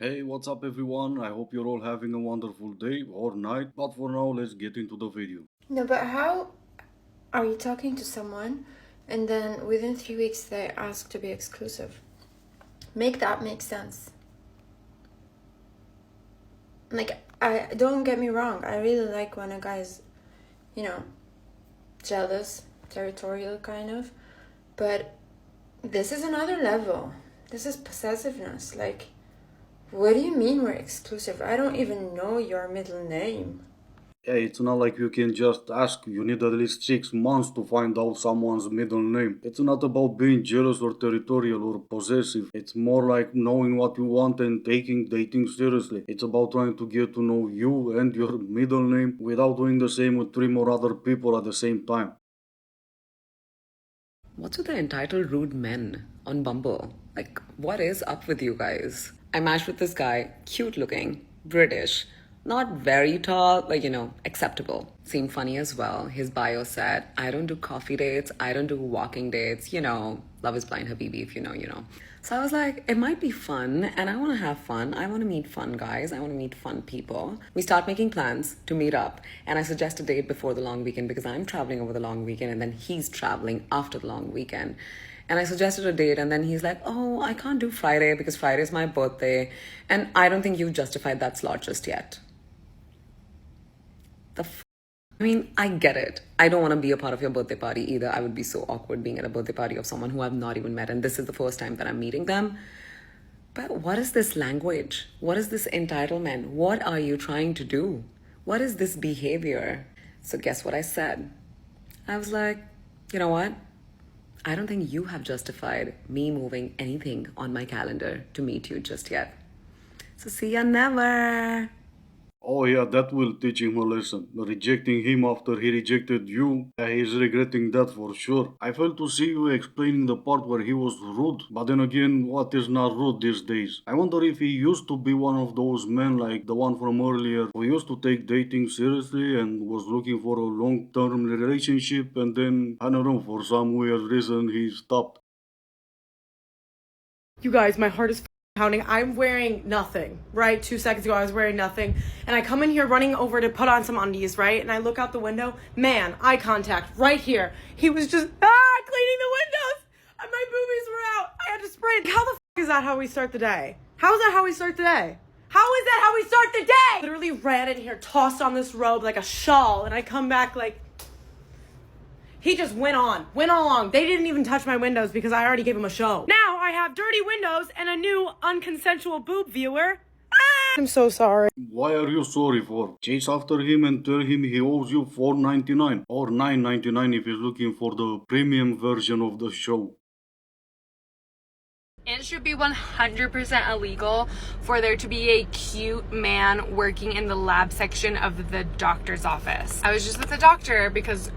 Hey, what's up everyone? I hope you're all having a wonderful day or night, but for now, let's get into the video. No, but how are you talking to someone and then within 3 weeks they ask to be exclusive? Make that make sense. Like, I don't get me wrong, I really like when a guy's, you know, jealous, territorial kind of, but this is another level. This is possessiveness. Like, what do you mean we're exclusive? I don't even know your middle name. Yeah, it's not like you can just ask, you need at least 6 months to find out someone's middle name. It's not about being jealous or territorial or possessive. It's more like knowing what you want and taking dating seriously. It's about trying to get to know you and your middle name without doing the same with three more other people at the same time. What's with the entitled rude men on Bumble? Like, what is up with you guys? I matched with this guy, cute looking, British, not very tall, like, acceptable. Seemed funny as well. His bio said, I don't do coffee dates, I don't do walking dates, love is blind, Habibi, if you know, you know. So I was like, it might be fun, and I want to have fun. I want to meet fun guys. I want to meet fun people. We start making plans to meet up, and I suggest a date before the long weekend because I'm traveling over the long weekend, and then he's traveling after the long weekend. And I suggested a date, and then he's like, oh, I can't do Friday because Friday is my birthday, and I don't think you've justified that slot just yet. I mean, I get it. I don't want to be a part of your birthday party either. I would be so awkward being at a birthday party of someone who I've not even met, and this is the first time that I'm meeting them. But what is this language? What is this entitlement? What are you trying to do? What is this behavior? So, guess what I said? I was like, you know what? I don't think you have justified me moving anything on my calendar to meet you just yet. So, see ya never. Oh yeah, that will teach him a lesson. Rejecting him after he rejected you, he's regretting that for sure. I failed to see you explaining the part where he was rude, but then again, what is not rude these days? I wonder if he used to be one of those men like the one from earlier who used to take dating seriously and was looking for a long-term relationship and then, I don't know, for some weird reason he stopped. You guys, my heart is pounding. I'm wearing nothing, right? 2 seconds ago, I was wearing nothing. And I come in here running over to put on some undies, right? And I look out the window. Man, eye contact right here. He was just, cleaning the windows. And my boobies were out. I had to sprint. How the is that how we start the day? How is that how we start the day? How is that how we start the day? Literally ran in here, tossed on this robe like a shawl. And I come back like, he just went along. They didn't even touch my windows because I already gave him a show. Now I have dirty windows and a new unconsensual boob viewer. I'm so sorry. Why are you sorry for? Chase after him and tell him he owes you $4.99 or $9.99 if he's looking for the premium version of the show. It should be 100% illegal for there to be a cute man working in the lab section of the doctor's office. I was just at the doctor because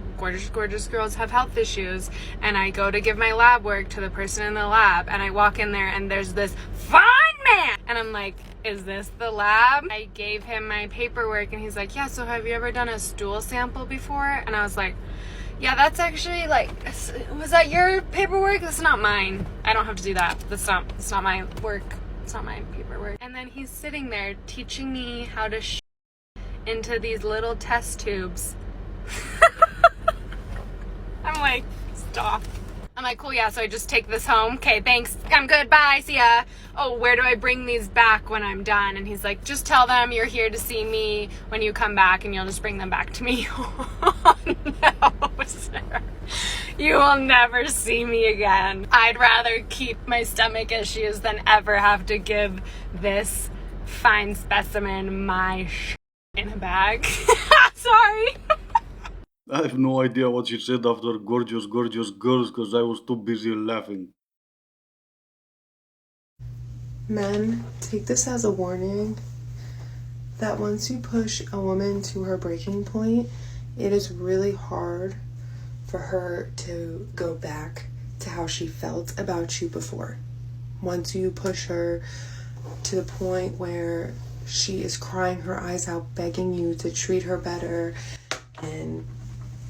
gorgeous girls have health issues, and I go to give my lab work to the person in the lab, and I walk in there and there's this fine man, and I'm like, is this the lab? I gave him my paperwork and he's like, yeah, so have you ever done a stool sample before? And I was like, yeah, that's actually like, was that your paperwork? That's not mine. I don't have to do that. That's not my work. It's not my paperwork. And then he's sitting there teaching me how to into these little test tubes. I'm like, stop. I'm like, cool, yeah, so I just take this home. Okay, thanks. I'm good. Bye. See ya. Oh, where do I bring these back when I'm done? And he's like, just tell them you're here to see me when you come back and you'll just bring them back to me. Oh, no, sir. You will never see me again. I'd rather keep my stomach issues than ever have to give this fine specimen my in a bag. Sorry. I have no idea what she said after gorgeous girls because I was too busy laughing. Men, take this as a warning that once you push a woman to her breaking point, it is really hard for her to go back to how she felt about you before. Once you push her to the point where she is crying her eyes out, begging you to treat her better, and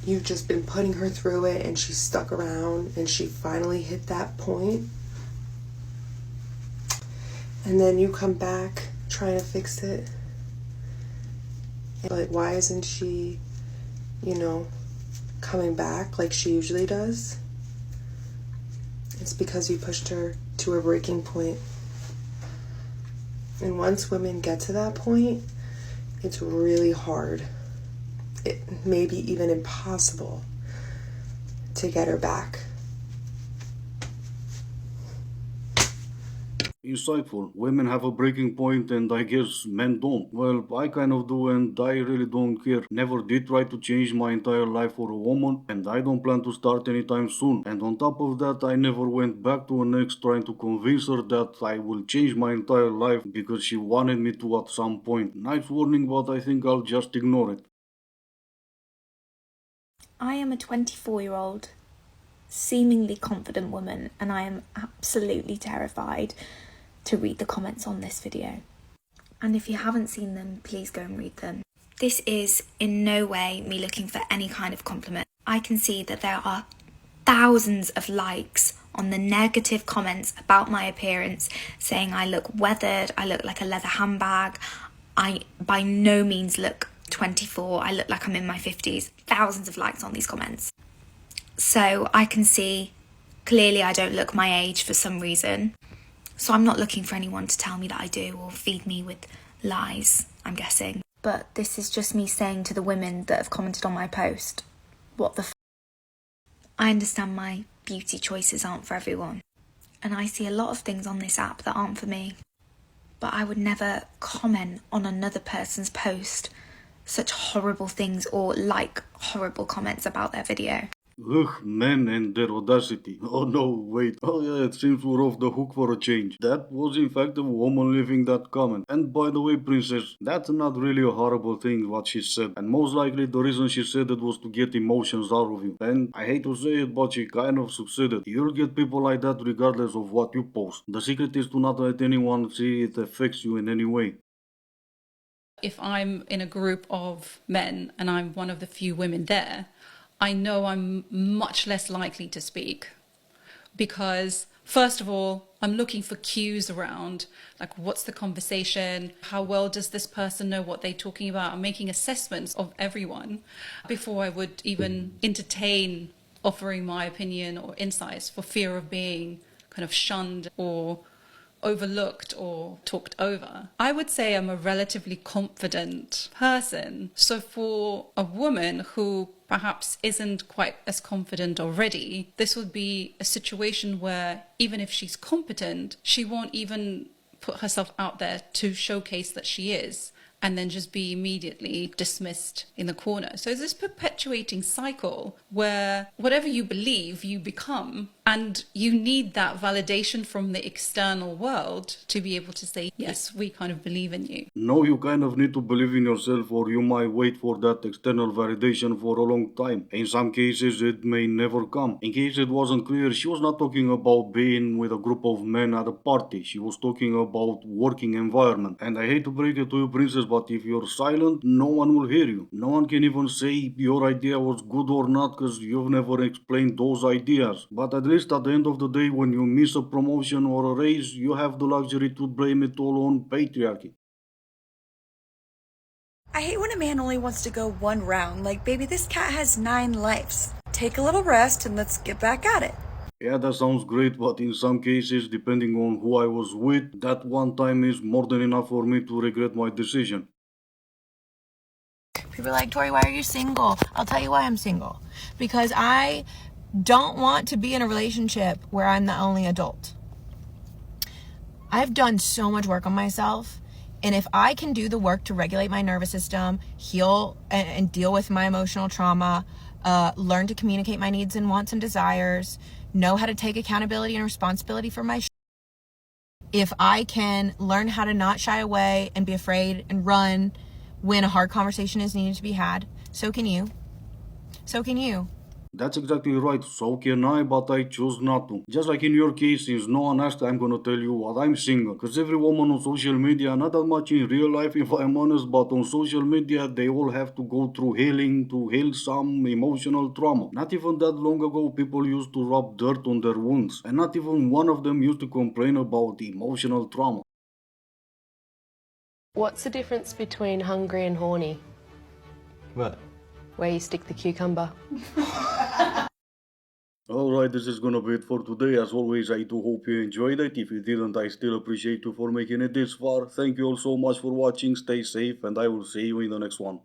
you've just been putting her through it and she's stuck around and she finally hit that point, and then you come back trying to fix it. Like, why isn't she, coming back like she usually does? It's because you pushed her to her breaking point. And once women get to that point, it's really hard. It may be even impossible to get her back. Insightful. Women have a breaking point and I guess men don't. Well, I kind of do and I really don't care. Never did try to change my entire life for a woman and I don't plan to start anytime soon. And on top of that, I never went back to an ex trying to convince her that I will change my entire life because she wanted me to at some point. Nice warning, but I think I'll just ignore it. I am a 24-year-old, seemingly confident woman, and I am absolutely terrified to read the comments on this video. And if you haven't seen them, please go and read them. This is in no way me looking for any kind of compliment. I can see that there are thousands of likes on the negative comments about my appearance, saying I look weathered, I look like a leather handbag, I by no means look 24, I look like I'm in my 50s. Thousands of likes on these comments. So I can see clearly I don't look my age for some reason. So I'm not looking for anyone to tell me that I do or feed me with lies, I'm guessing. But this is just me saying to the women that have commented on my post, what the f***? I understand my beauty choices aren't for everyone. And I see a lot of things on this app that aren't for me. But I would never comment on another person's post such horrible things or like horrible comments about their video. Ugh, men and their audacity. Oh no, wait. Oh yeah, it seems we're off the hook for a change. That was in fact a woman leaving that comment. And by the way, princess, that's not really a horrible thing what she said. And most likely the reason she said it was to get emotions out of you. And I hate to say it, but she kind of succeeded. You'll get people like that regardless of what you post. The secret is to not let anyone see it affects you in any way. If I'm in a group of men and I'm one of the few women there, I know I'm much less likely to speak because, first of all, I'm looking for cues around, like what's the conversation, how well does this person know what they're talking about. I'm making assessments of everyone before I would even entertain offering my opinion or insights for fear of being kind of shunned or overlooked or talked over. I would say I'm a relatively confident person. So for a woman who perhaps isn't quite as confident already, this would be a situation where even if she's competent, she won't even put herself out there to showcase that she is, and then just be immediately dismissed in the corner. So it's this perpetuating cycle where whatever you believe, you become, and you need that validation from the external world to be able to say, yes, we kind of believe in you. No, you kind of need to believe in yourself or you might wait for that external validation for a long time. In some cases, it may never come. In case it wasn't clear, she was not talking about being with a group of men at a party. She was talking about working environment. And I hate to break it to you, princess, but if you're silent, no one will hear you. No one can even say your idea was good or not because you've never explained those ideas. But at least at the end of the day, when you miss a promotion or a raise, you have the luxury to blame it all on patriarchy. I hate when a man only wants to go one round. Like, baby, this cat has 9 lives. Take a little rest and let's get back at it. Yeah, that sounds great, but in some cases, depending on who I was with, that one time is more than enough for me to regret my decision. People are like, Tori, why are you single? I'll tell you why I'm single. Because I don't want to be in a relationship where I'm the only adult. I've done so much work on myself. And if I can do the work to regulate my nervous system, heal and deal with my emotional trauma, learn to communicate my needs and wants and desires, know how to take accountability and responsibility for my if I can learn how to not shy away and be afraid and run when a hard conversation is needed to be had, so can you. So can you. That's exactly right, so can I, but I choose not to. Just like in your case, since no one asked, I'm gonna tell you what I'm single. Cause every woman on social media, not that much in real life if I'm honest, but on social media, they all have to go through healing to heal some emotional trauma. Not even that long ago, people used to rub dirt on their wounds, and not even one of them used to complain about emotional trauma. What's the difference between hungry and horny? What? Where you stick the cucumber. Alright, this is gonna be it for today. As always, I do hope you enjoyed it. If you didn't, I still appreciate you for making it this far. Thank you all so much for watching. Stay safe, and I will see you in the next one.